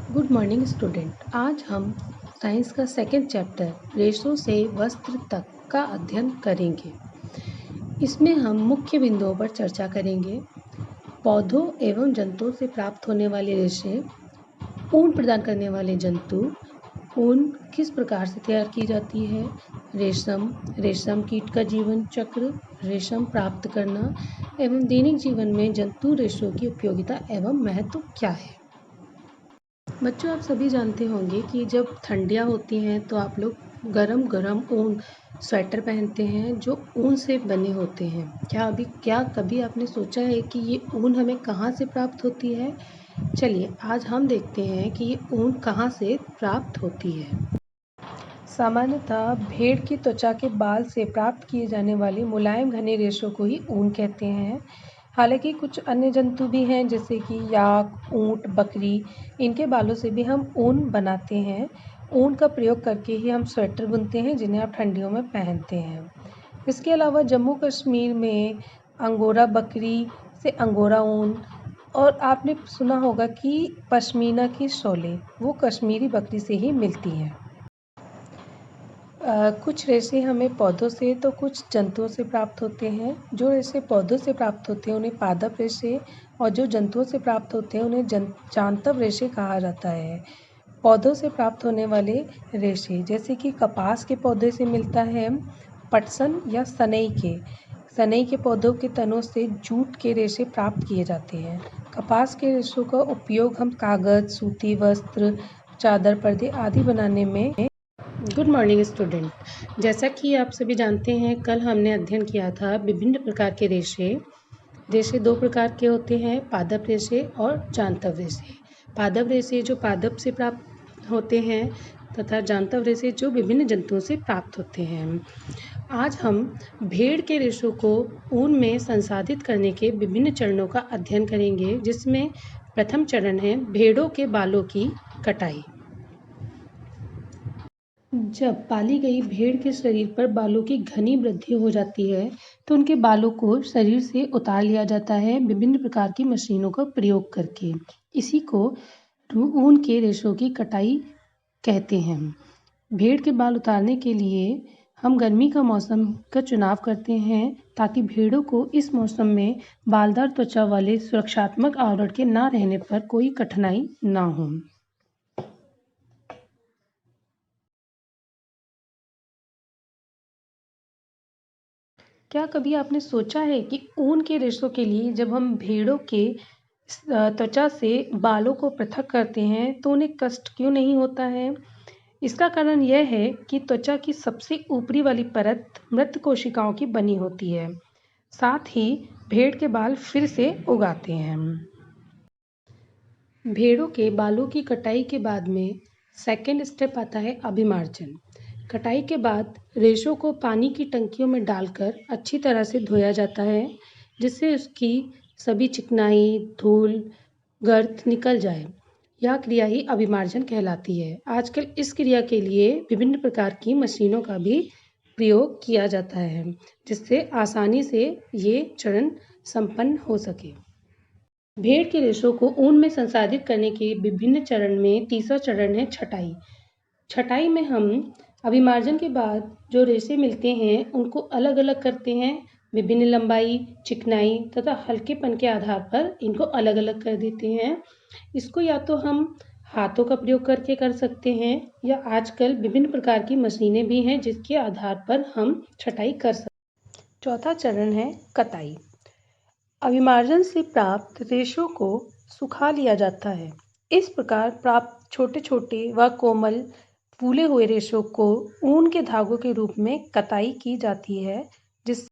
Good morning student. आज हम science का सेकंड चैप्टर रेशों से वस्त्र तक का अध्ययन करेंगे। इसमें हम मुख्य बिंदुओं पर चर्चा करेंगे। पौधों एवं जंतुओं से प्राप्त होने वाले रेशे, ऊन प्रदान करने वाले जंतु, ऊन किस प्रकार से तैयार की जाती है, रेशम कीट का जीवन चक्र, रेशम प्राप्त करना एवं दैनिक जीवन में जंतु रेशों की उपयोगिता एवं महत्व क्या है। बच्चों, आप सभी जानते होंगे कि जब ठंडियाँ होती हैं तो आप लोग गरम गरम ऊन स्वेटर पहनते हैं जो ऊन से बने होते हैं। क्या कभी आपने सोचा है कि ये ऊन हमें कहाँ से प्राप्त होती है? चलिए आज हम देखते हैं कि ये ऊन कहाँ से प्राप्त होती है। सामान्यतः भेड़ की त्वचा के बाल से प्राप्त किए जाने वाले मुलायम घने रेशों को ही ऊन कहते हैं। हालांकि कुछ अन्य जंतु भी हैं जैसे कि याक, ऊंट, बकरी, इनके बालों से भी हम ऊन बनाते हैं। ऊन का प्रयोग करके ही हम स्वेटर बुनते हैं जिन्हें आप ठंडियों में पहनते हैं। इसके अलावा जम्मू कश्मीर में अंगोरा बकरी से अंगोरा ऊन, और आपने सुना होगा कि पश्मीना की शॉलें वो कश्मीरी बकरी से ही मिलती हैं। कुछ रेशे हमें पौधों से तो कुछ जंतुओं से प्राप्त होते हैं। जो रेशे पौधों से प्राप्त होते हैं उन्हें पादप रेशे, और जो जंतुओं से प्राप्त होते हैं उन्हें जांतव रेशे कहा जाता है। पौधों से प्राप्त होने वाले रेशे जैसे कि कपास के पौधे से मिलता है पटसन या सनई के पौधों के तनों से जूट के रेशे प्राप्त किए जाते हैं। कपास के रेशों का उपयोग हम कागज, सूती वस्त्र, चादर, पर्दे आदि बनाने में। Good morning student. जैसा कि आप सभी जानते हैं, कल हमने अध्ययन किया था विभिन्न प्रकार के रेशे। रेशे दो प्रकार के होते हैं, पादप रेशे और जांतव रेशे। पादप रेशे जो पादप से प्राप्त होते हैं तथा जांतव रेशे जो विभिन्न जंतुओं से प्राप्त होते हैं। आज हम भेड़ के रेशों को ऊन में संसाधित करने के विभिन्न चरणों का अध्ययन करेंगे, जिसमें प्रथम चरण है भेड़ों के बालों की कटाई। जब पाली गई भेड़ के शरीर पर बालों की घनी वृद्धि हो जाती है तो उनके बालों को शरीर से उतार लिया जाता है विभिन्न प्रकार की मशीनों का प्रयोग करके। इसी को ऊन के रेशों की कटाई कहते हैं। भेड़ के बाल उतारने के लिए हम गर्मी का मौसम का चुनाव करते हैं ताकि भेड़ों को इस मौसम में बालदार त्वचा वाले सुरक्षात्मक आवरण के ना रहने पर कोई कठिनाई ना हो। क्या कभी आपने सोचा है कि ऊन के रेशों के लिए जब हम भेड़ों के त्वचा से बालों को पृथक करते हैं तो उन्हें कष्ट क्यों नहीं होता है? इसका कारण यह है कि त्वचा की सबसे ऊपरी वाली परत मृत कोशिकाओं की बनी होती है। साथ ही भेड़ के बाल फिर से उगाते हैं। भेड़ों के बालों की कटाई के बाद में सेकेंड स्टेप आता है अभिमार्जन। कटाई के बाद रेशों को पानी की टंकियों में डालकर अच्छी तरह से धोया जाता है, जिससे उसकी सभी चिकनाई, धूल, गर्द निकल जाए। यह क्रिया ही अभिमार्जन कहलाती है। आजकल इस क्रिया के लिए विभिन्न प्रकार की मशीनों का भी प्रयोग किया जाता है, जिससे आसानी से ये चरण संपन्न हो सके। भेड़ के रेशों को ऊन में संसाधित करने के विभिन्न चरण में तीसरा चरण है छटाई। छटाई में हम अभिमार्जन के बाद जो रेशे मिलते हैं उनको अलग अलग करते हैं। विभिन्न लंबाई, चिकनाई तथा हल्केपन के आधार पर इनको अलग अलग कर देते हैं। इसको या तो हम हाथों का प्रयोग करके कर सकते हैं या आजकल विभिन्न प्रकार की मशीनें भी हैं जिसके आधार पर हम छटाई कर सकते हैं। चौथा चरण है कताई। अभिमार्जन से प्राप्त रेशों को सुखा लिया जाता है। इस प्रकार प्राप्त छोटे छोटे व कोमल फूले हुए रेशों को ऊन के धागों के रूप में कताई की जाती है, जिस